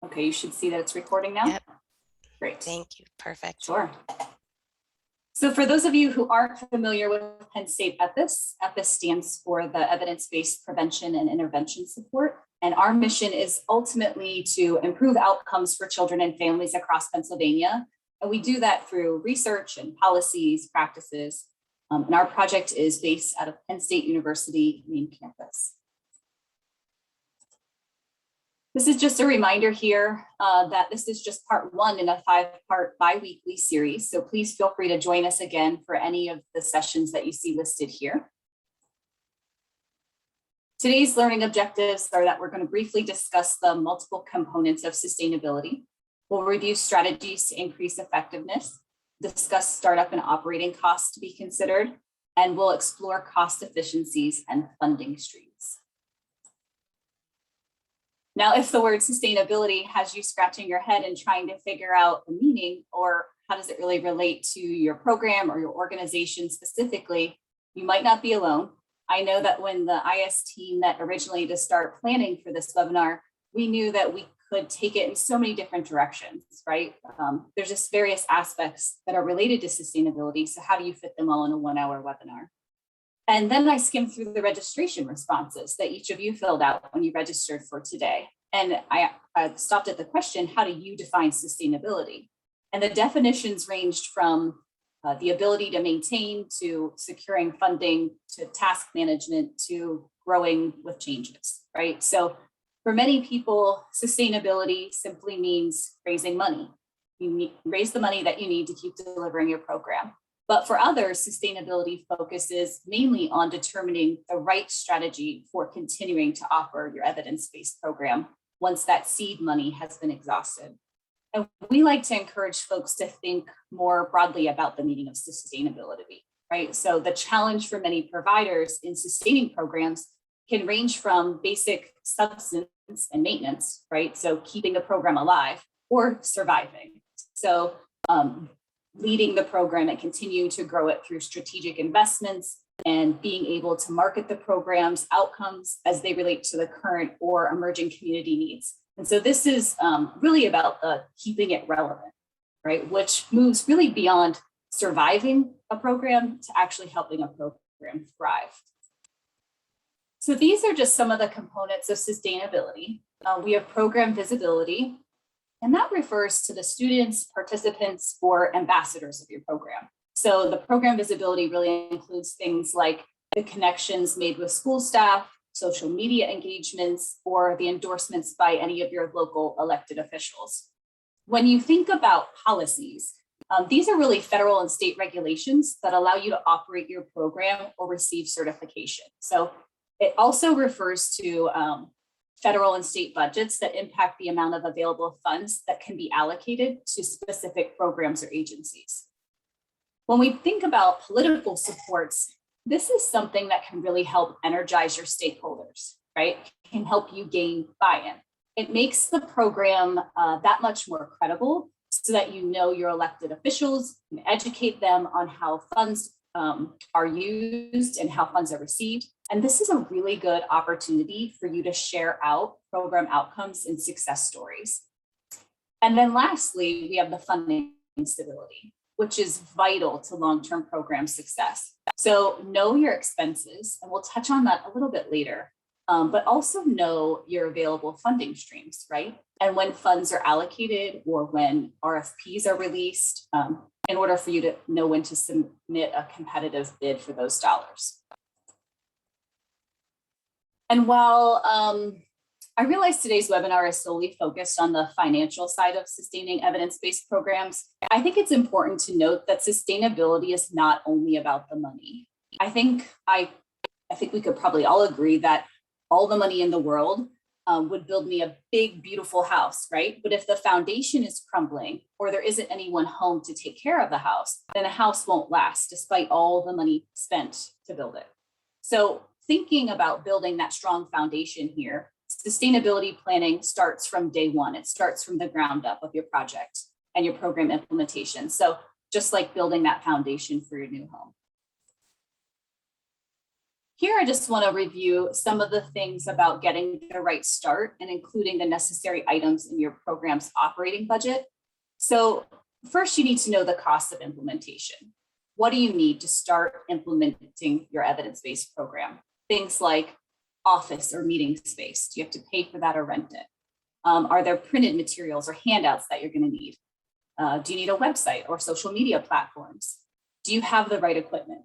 Okay, you should see that it's recording now. Yep. Great. Thank you. Perfect. Sure. So for those of you who aren't familiar with Penn State EPIS, EPIS stands for the Evidence-Based Prevention and Intervention Support. And our mission is ultimately to improve outcomes for children and families across Pennsylvania. And we do that through research and policies, practices. And our project is based out of Penn State University main campus. This is just a reminder here that this is just part one in a 5-part bi-weekly series. So please feel free to join us again for any of the sessions that you see listed here. Today's learning objectives are that we're going to briefly discuss the multiple components of sustainability. We'll review strategies to increase effectiveness, discuss startup and operating costs to be considered, and we'll explore cost efficiencies and funding streams. Now, if the word sustainability has you scratching your head and trying to figure out the meaning or how does it really relate to your program or your organization specifically, you might not be alone. I know that when the IS team met originally to start planning for this webinar, we knew that we could take it in so many different directions, right? There's just various aspects that are related to sustainability. So how do you fit them all in a 1-hour webinar? And then I skimmed through the registration responses that each of you filled out when you registered for today. And I stopped at the question, how do you define sustainability? And the definitions ranged from the ability to maintain, to securing funding, to task management, to growing with changes, right? So for many people, sustainability simply means raising money. You raise the money that you need to keep delivering your program. But for others, sustainability focuses mainly on determining the right strategy for continuing to offer your evidence-based program once that seed money has been exhausted. And we like to encourage folks to think more broadly about the meaning of sustainability, right? So the challenge for many providers in sustaining programs can range from basic substance and maintenance, right? So keeping the program alive or surviving. So leading the program and continuing to grow it through strategic investments and being able to market the program's outcomes as they relate to the current or emerging community needs. And so this is really about keeping it relevant, right? Which moves really beyond surviving a program to actually helping a program thrive. So these are just some of the components of sustainability. We have program visibility, and that refers to the students, participants, or ambassadors of your program. So the program visibility really includes things like the connections made with school staff, social media engagements, or the endorsements by any of your local elected officials. When you think about policies, these are really federal and state regulations that allow you to operate your program or receive certification. So it also refers to federal and state budgets that impact the amount of available funds that can be allocated to specific programs or agencies. When we think about political supports, this is something that can really help energize your stakeholders, right? It can help you gain buy-in. It makes the program that much more credible so that you know your elected officials and educate them on how funds are used and how funds are received. And this is a really good opportunity for you to share out program outcomes and success stories. And then lastly, we have the funding stability, which is vital to long-term program success. So know your expenses, and we'll touch on that a little bit later, but also know your available funding streams, right? And when funds are allocated or when RFPs are released, in order for you to know when to submit a competitive bid for those dollars. And while I realize today's webinar is solely focused on the financial side of sustaining evidence-based programs, I think it's important to note that sustainability is not only about the money. I think we could probably all agree that all the money in the world would build me a big, beautiful house, right? But if the foundation is crumbling or there isn't anyone home to take care of the house, then a house won't last despite all the money spent to build it. So thinking about building that strong foundation here, sustainability planning starts from day one. It starts from the ground up of your project and your program implementation. So just like building that foundation for your new home. Here, I just want to review some of the things about getting the right start and including the necessary items in your program's operating budget. So first, you need to know the cost of implementation. What do you need to start implementing your evidence-based program? Things like office or meeting space. Do you have to pay for that or rent it? Are there printed materials or handouts that you're going to need? Do you need a website or social media platforms? Do you have the right equipment?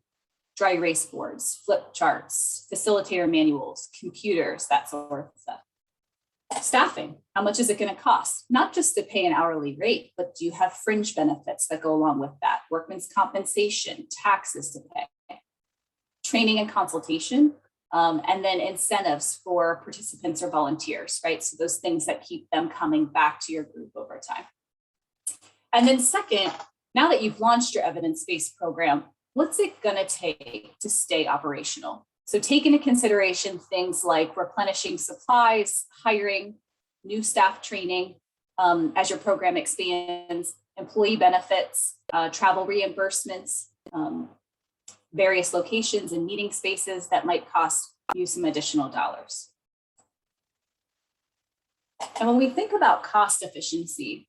Dry erase boards, flip charts, facilitator manuals, computers, that sort of stuff. Staffing, how much is it going to cost? Not just to pay an hourly rate, but do you have fringe benefits that go along with that? Workman's compensation, taxes to pay, training and consultation, and then incentives for participants or volunteers, right? So those things that keep them coming back to your group over time. And then second, now that you've launched your evidence-based program, what's it going to take to stay operational? So take into consideration things like replenishing supplies, hiring, new staff training as your program expands, employee benefits, travel reimbursements, various locations and meeting spaces that might cost you some additional dollars. And when we think about cost efficiency,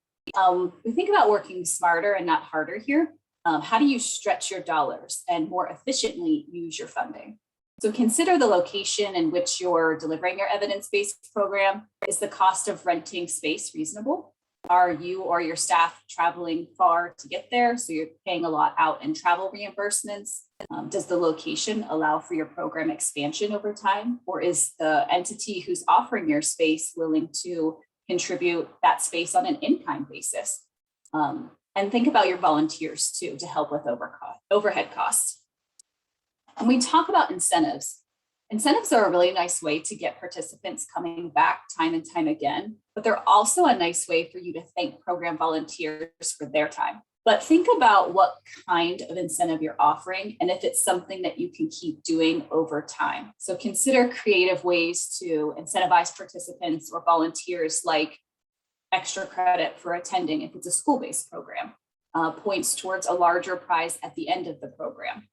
we think about working smarter and not harder here. How do you stretch your dollars and more efficiently use your funding? So consider the location in which you're delivering your evidence-based program. Is the cost of renting space reasonable? Are you or your staff traveling far to get there? So you're paying a lot out in travel reimbursements. Does the location allow for your program expansion over time? Or is the entity who's offering your space willing to contribute that space on an in-kind basis? And think about your volunteers too, to help with overhead costs. When we talk about incentives, incentives are a really nice way to get participants coming back time and time again, but they're also a nice way for you to thank program volunteers for their time. But think about what kind of incentive you're offering and if it's something that you can keep doing over time. So consider creative ways to incentivize participants or volunteers, like extra credit for attending if it's a school-based program, points towards a larger prize at the end of the program.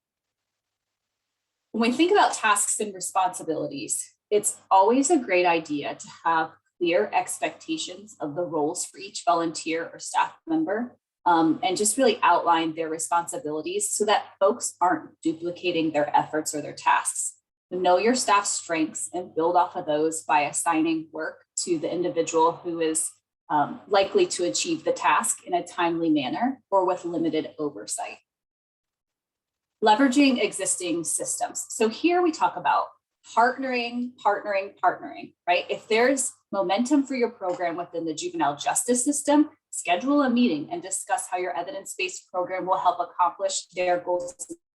When we think about tasks and responsibilities, it's always a great idea to have clear expectations of the roles for each volunteer or staff member, and just really outline their responsibilities so that folks aren't duplicating their efforts or their tasks. Know your staff's strengths and build off of those by assigning work to the individual who is likely to achieve the task in a timely manner or with limited oversight. Leveraging existing systems. So here we talk about partnering, right? If there's momentum for your program within the juvenile justice system, schedule a meeting and discuss how your evidence-based program will help accomplish their goals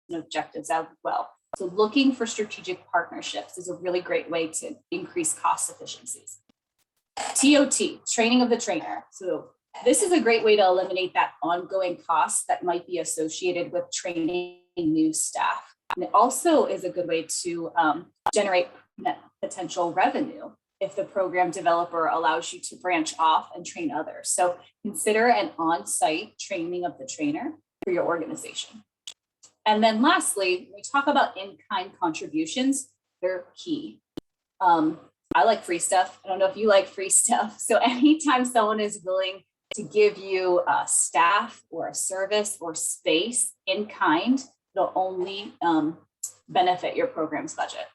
and objectives as well. So looking for strategic partnerships is a really great way to increase cost efficiencies. TOT, training of the trainer. So this is a great way to eliminate that ongoing cost that might be associated with training new staff. And it also is a good way to generate potential revenue if the program developer allows you to branch off and train others. So consider an on-site training of the trainer for your organization. And then lastly, when we talk about in-kind contributions, they're key. I like free stuff. I don't know if you like free stuff. So anytime someone is willing to give you a staff or a service or space in kind, it'll only benefit your program's budget.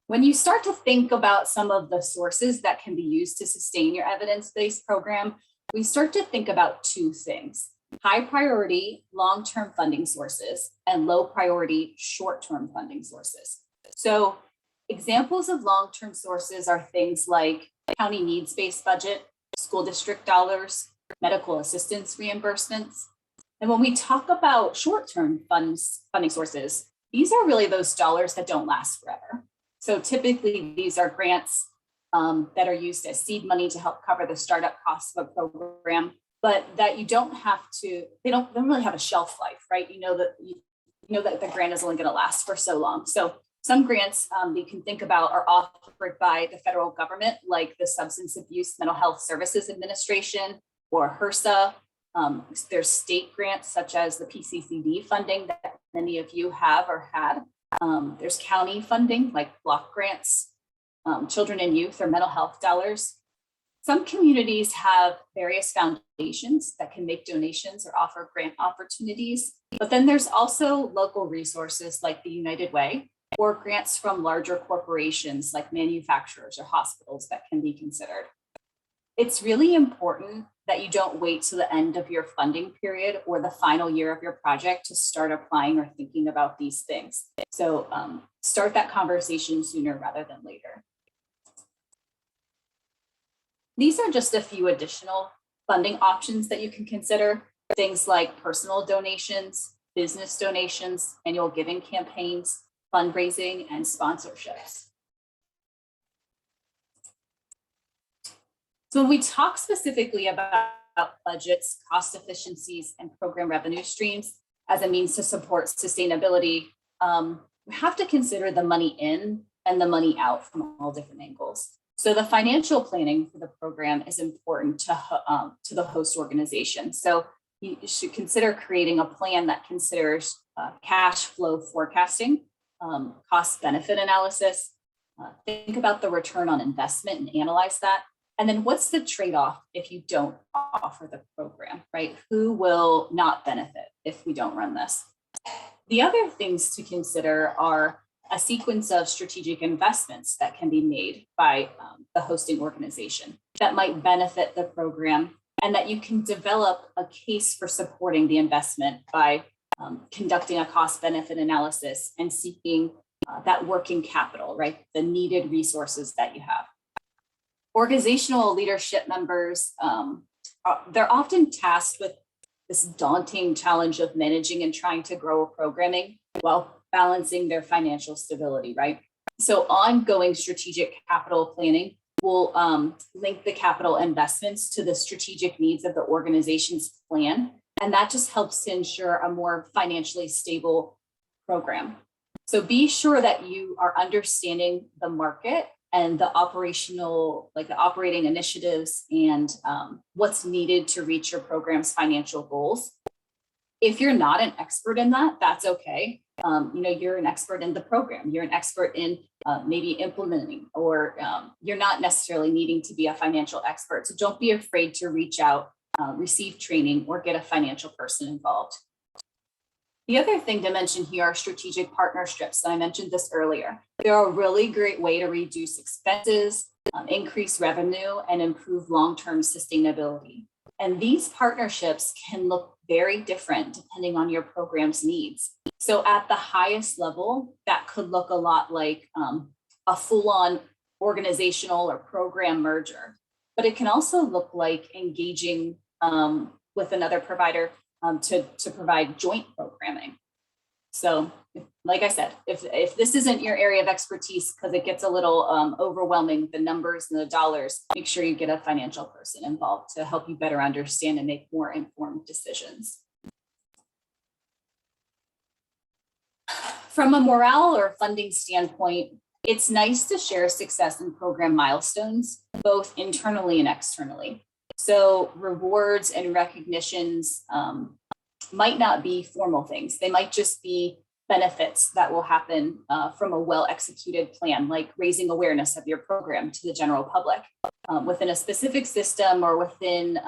When you start to think about some of the sources that can be used to sustain your evidence-based program, we start to think about two things: high priority long-term funding sources and low priority short-term funding sources. So examples of long-term sources are things like county needs-based budget, school district dollars, medical assistance reimbursements. And when we talk about short-term funding sources, these are really those dollars that don't last forever. So typically these are grants that are used as seed money to help cover the startup costs of a program, but that you don't have to, they don't really have a shelf life, right? You know that the grant is only going to last for so long. So some grants you can think about are offered by the federal government, like the Substance Abuse Mental Health Services Administration or HRSA. There's state grants such as the PCCD funding that many of you have or had. There's county funding like block grants, children and youth or mental health dollars. Some communities have various foundations that can make donations or offer grant opportunities, but then there's also local resources like the United Way or grants from larger corporations like manufacturers or hospitals that can be considered. It's really important that you don't wait till the end of your funding period or the final year of your project to start applying or thinking about these things. So start that conversation sooner rather than later. These are just a few additional funding options that you can consider. Things like personal donations, business donations, annual giving campaigns, fundraising, and sponsorships. So when we talk specifically about budgets, cost efficiencies, and program revenue streams as a means to support sustainability, we have to consider the money in and the money out from all different angles. So the financial planning for the program is important to the host organization. So you should consider creating a plan that considers cash flow forecasting, cost benefit analysis, think about the return on investment and analyze that. And then what's the trade-off if you don't offer the program, right? Who will not benefit if we don't run this? The other things to consider are a sequence of strategic investments that can be made by the hosting organization that might benefit the program, and that you can develop a case for supporting the investment by conducting a cost benefit analysis and seeking that working capital, right? The needed resources that you have. Organizational leadership members, they're often tasked with this daunting challenge of managing and trying to grow programming while balancing their financial stability, right? So ongoing strategic capital planning will link the capital investments to the strategic needs of the organization's plan. And that just helps to ensure a more financially stable program. So be sure that you are understanding the market and the operational, like the operating initiatives and what's needed to reach your program's financial goals. If you're not an expert in that, that's okay. You're an expert in the program. You're an expert in maybe implementing, or you're not necessarily needing to be a financial expert. So don't be afraid to reach out, receive training, or get a financial person involved. The other thing to mention here are strategic partnerships. And I mentioned this earlier. They're a really great way to reduce expenses, increase revenue, and improve long-term sustainability. And these partnerships can look very different depending on your program's needs. So at the highest level, that could look a lot like a full-on organizational or program merger. But it can also look like engaging with another provider to provide joint programming. So like I said, if this isn't your area of expertise, because it gets a little overwhelming, the numbers and the dollars, make sure you get a financial person involved to help you better understand and make more informed decisions. From a morale or funding standpoint, it's nice to share success and program milestones, both internally and externally. So rewards and recognitions might not be formal things. They might just be benefits that will happen from a well-executed plan, like raising awareness of your program to the general public within a specific system or within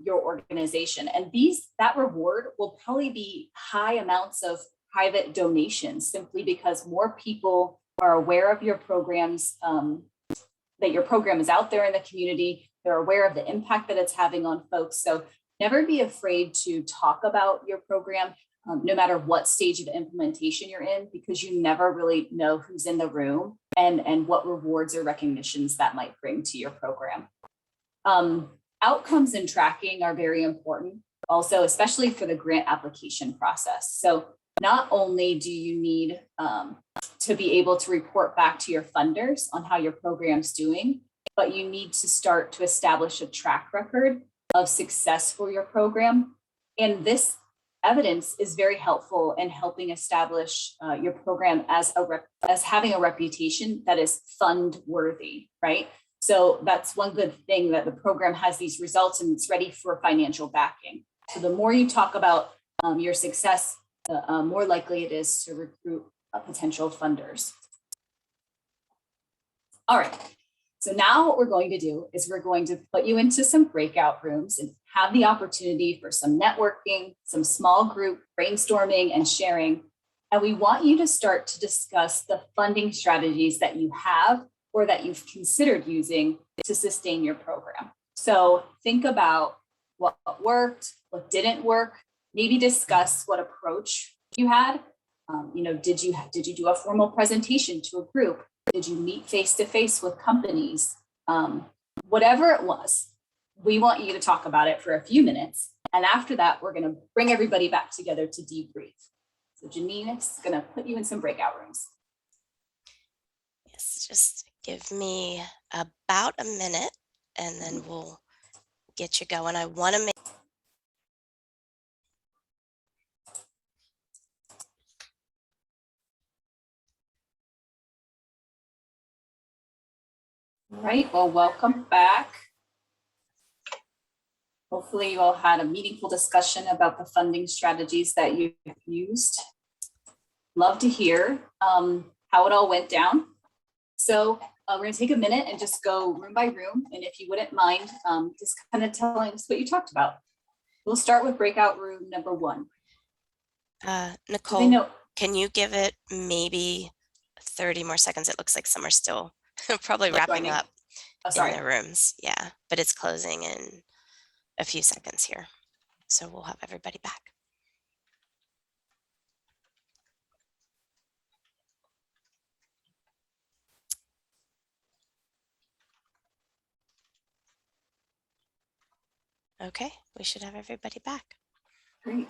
your organization. And that reward will probably be high amounts of private donations, simply because more people are aware of your programs, that your program is out there in the community. They're aware of the impact that it's having on folks. So never be afraid to talk about your program, no matter what stage of implementation you're in, because you never really know who's in the room and what rewards or recognitions that might bring to your program. Outcomes and tracking are very important also, especially for the grant application process. So not only do you need to be able to report back to your funders on how your program's doing, but you need to start to establish a track record of success for your program. And this evidence is very helpful in helping establish your program as having a reputation that is fund worthy, right? So that's one good thing, that the program has these results and it's ready for financial backing. So the more you talk about your success, the more likely it is to recruit potential funders. All right, so now what we're going to do is we're going to put you into some breakout rooms and have the opportunity for some networking, some small group brainstorming and sharing. And we want you to start to discuss the funding strategies that you have or that you've considered using to sustain your program. So think about what worked, what didn't work, maybe discuss what approach you had. Did you do a formal presentation to a group? Did you meet face-to-face with companies? Whatever it was, we want you to talk about it for a few minutes. And after that, we're going to bring everybody back together to debrief. So Janine is going to put you in some breakout rooms. Yes, just give me about a minute and then we'll get you going. I want to make All right, well, welcome back. Hopefully you all had a meaningful discussion about the funding strategies that you've used. Love to hear how it all went down. So we're going to take a minute and just go room by room. And if you wouldn't mind, just kind of telling us what you talked about. We'll start with breakout room number 1. Nicole, can you give it maybe 30 more seconds? It looks like some are still probably wrapping up in their rooms. Yeah, but it's closing in a few seconds here. So we'll have everybody back. Okay, we should have everybody back. Great.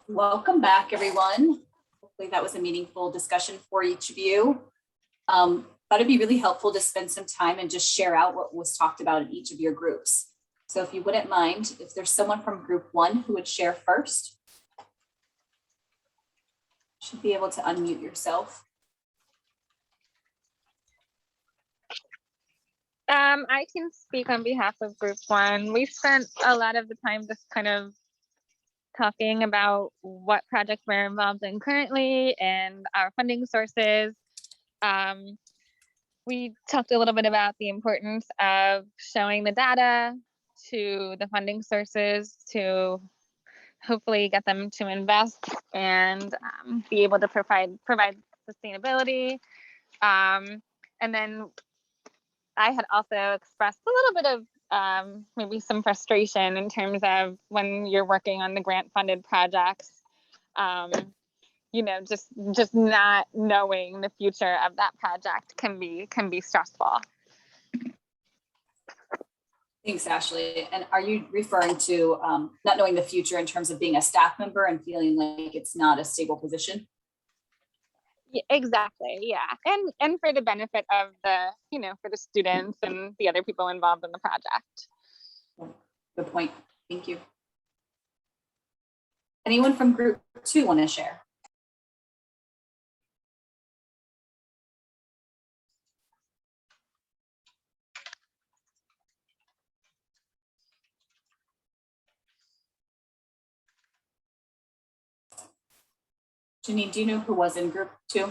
Welcome back, everyone. Hopefully that was a meaningful discussion for each of you. Thought it'd be really helpful to spend some time and just share out what was talked about in each of your groups. So if you wouldn't mind, if there's someone from group 1 who would share first, should be able to unmute yourself. I can speak on behalf of group 1. We spent a lot of the time just kind of talking about what projects we're involved in currently and our funding sources. We talked a little bit about the importance of showing the data to the funding sources to hopefully get them to invest and be able to provide sustainability. And then I had also expressed a little bit of maybe some frustration in terms of when you're working on the grant funded projects, just not knowing the future of that project can be stressful. Thanks, Ashley. And are you referring to not knowing the future in terms of being a staff member and feeling like it's not a stable position? Yeah, exactly. Yeah. And for the benefit of for the students and the other people involved in the project. Good point. Thank you. Anyone from group 2 want to share? Janine, do you know who was in group 2?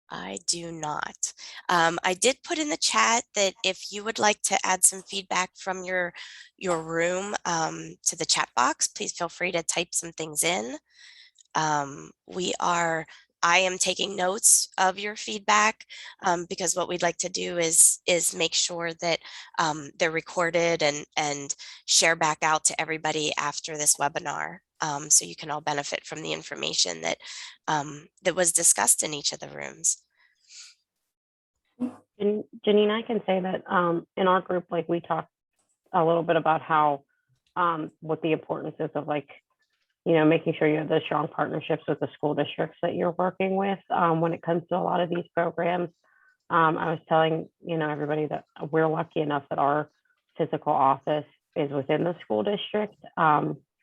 I do not. I did put in the chat that if you would like to add some feedback from your room to the chat box, please feel free to type some things in. I am taking notes of your feedback because what we'd like to do is make sure that they're recorded and share back out to everybody after this webinar. So you can all benefit from the information that that was discussed in each of the rooms. And Janine, I can say that in our group, like we talked a little bit about how what the importance is of making sure you have those strong partnerships with the school districts that you're working with when it comes to a lot of these programs. I was telling everybody that we're lucky enough that our physical office is within the school district.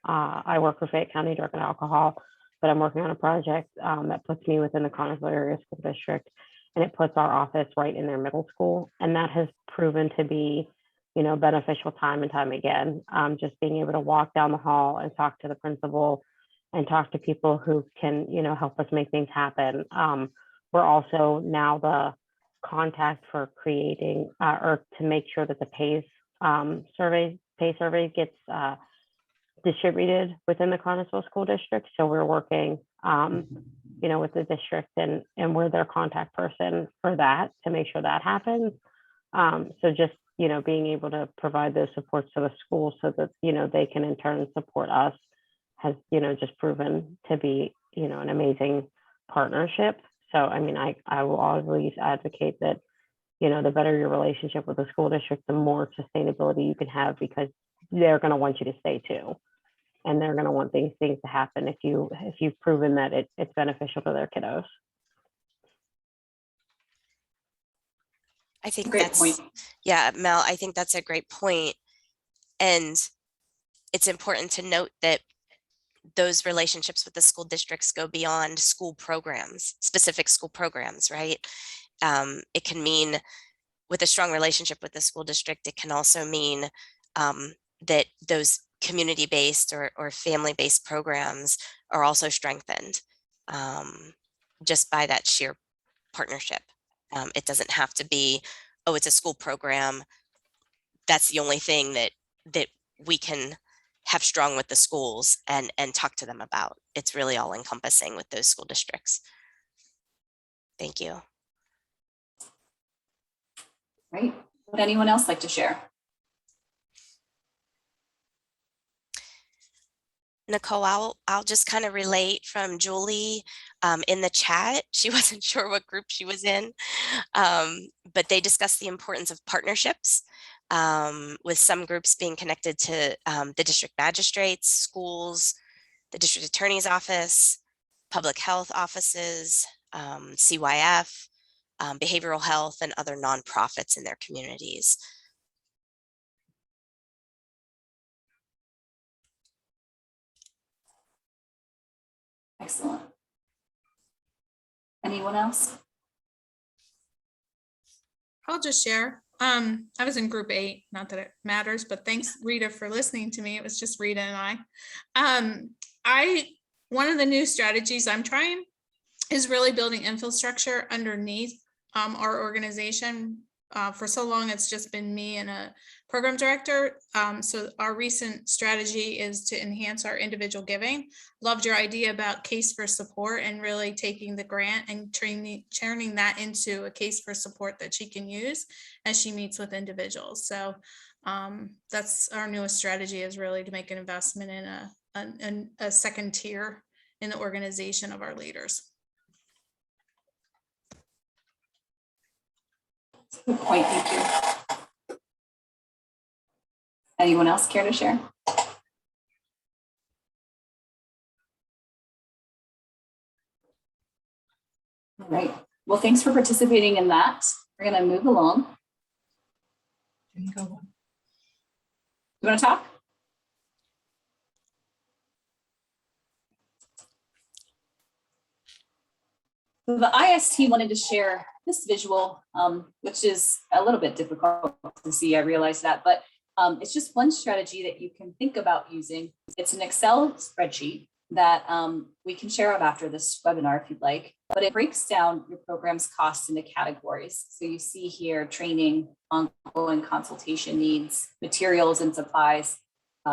I work for Fayette County Drug and Alcohol, but I'm working on a project that puts me within the Connersville Area School District, and it puts our office right in their middle school. And that has proven to be, beneficial time and time again. Just being able to walk down the hall and talk to the principal and talk to people who can, help us make things happen. We're also now the contact for creating or to make sure that the pay survey gets distributed within the Connellsville School District. So we're working, with the district and we're their contact person for that to make sure that happens. So just, being able to provide those supports to the schools so that, they can in turn support us has, just proven to be, an amazing partnership. So, I mean, I will always advocate that, the better your relationship with the school district, the more sustainability you can have, because they're going to want you to stay too. And they're going to want these things to happen if you've proven that it's beneficial to their kiddos. I think Great that's, point. yeah, Mel, I think that's a great point. And it's important to note that those relationships with the school districts go beyond school programs, specific school programs, right? It can mean with a strong relationship with the school district, it can also mean that those community-based or family-based programs are also strengthened just by that sheer partnership. It doesn't have to be, oh, it's a school program. That's the only thing that we can have strong with the schools and talk to them about. It's really all encompassing with those school districts. Thank you. Great. Would anyone else like to share? Nicole, I'll just kind of relate from Julie in the chat. She wasn't sure what group she was in, but they discussed the importance of partnerships with some groups being connected to the district magistrates, schools, the district attorney's office, public health offices, CYF, behavioral health, and other nonprofits in their communities. Excellent. Anyone else? I'll just share. I was in group 8, not that it matters, but thanks, Rita, for listening to me. It was just Rita and I. One of the new strategies I'm trying is really building infrastructure underneath our organization. For so long, it's just been me and a program director. So our recent strategy is to enhance our individual giving. Loved your idea about case for support and really taking the grant and turning that into a case for support that she can use as she meets with individuals. So that's our newest strategy, is really to make an investment in a second tier in the organization of our leaders. Good point, thank you. Anyone else care to share? All right, well, thanks for participating in that. We're gonna move along. You wanna talk? The IST wanted to share this visual, which is a little bit difficult to see, I realize that, but it's just one strategy that you can think about using. It's an Excel spreadsheet that we can share out after this webinar if you'd like, but it breaks down your program's costs into categories. So you see here training, ongoing consultation needs, materials and supplies,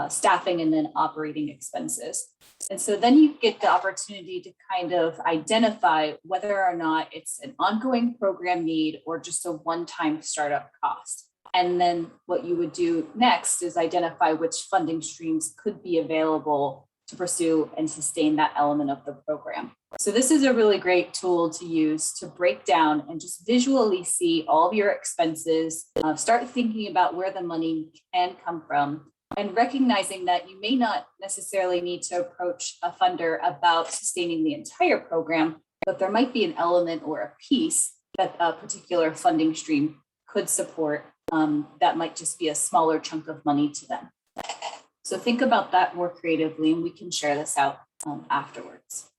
staffing, and then operating expenses. And so then you get the opportunity to kind of identify whether or not it's an ongoing program need or just a one-time startup cost. And then what you would do next is identify which funding streams could be available to pursue and sustain that element of the program. So this is a really great tool to use to break down and just visually see all of your expenses, start thinking about where the money can come from, and recognizing that you may not necessarily need to approach a funder about sustaining the entire program, but there might be an element or a piece that a particular funding stream could support that might just be a smaller chunk of money to them. So think about that more creatively, and we can share this out afterwards.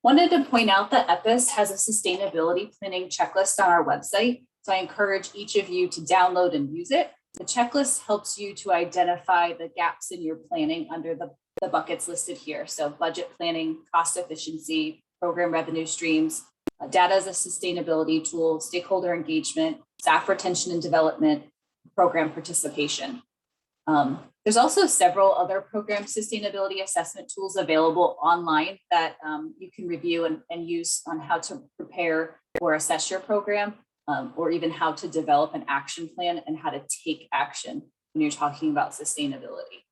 Wanted to point out that EPIS has a sustainability planning checklist on our website. So I encourage each of you to download and use it. The checklist helps you to identify the gaps in your planning under the the buckets listed here. So budget planning, cost efficiency, program revenue streams, data as a sustainability tool, stakeholder engagement, staff retention and development, program participation. There's also several other program sustainability assessment tools available online that you can review and use on how to prepare or assess your program, or even how to develop an action plan and how to take action when you're talking about sustainability.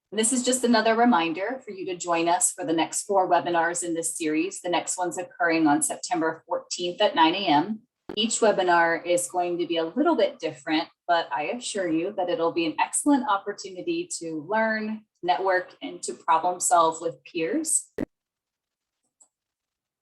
And this is just another reminder for you to join us for the next 4 webinars in this series. The next one's occurring on September 14th at 9 a.m. Each webinar is going to be a little bit different, but I assure you that it'll be an excellent opportunity to learn, network, and to problem solve with peers.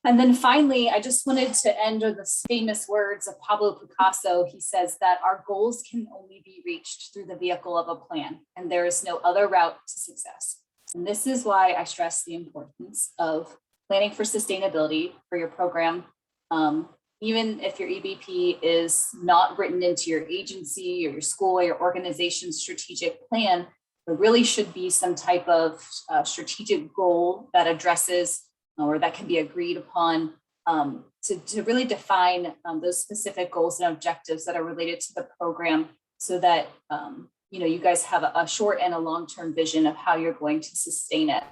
And then finally, I just wanted to end with the famous words of Pablo Picasso. He says that our goals can only be reached through the vehicle of a plan, and there is no other route to success. And this is why I stress the importance of planning for sustainability for your program. Even if your EBP is not written into your agency or your school or your organization's strategic plan, there really should be some type of strategic goal that addresses or that can be agreed upon to really define those specific goals and objectives that are related to the program, so that you guys have a short and a long-term vision of how you're going to sustain it.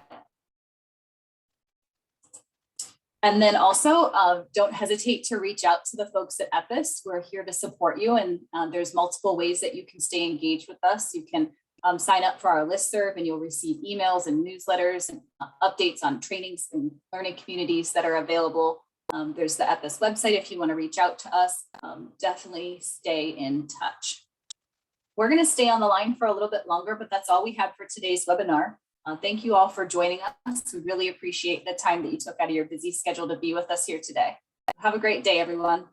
And then also, don't hesitate to reach out to the folks at EPIS. We're here to support you, and there's multiple ways that you can stay engaged with us. You can sign up for our listserv, and you'll receive emails and newsletters and updates on trainings and learning communities that are available. There's the EPIS website if you want to reach out to us. Definitely stay in touch. We're going to stay on the line for a little bit longer, but that's all we have for today's webinar. Thank you all for joining us. We really appreciate the time that you took out of your busy schedule to be with us here today. Have a great day, everyone.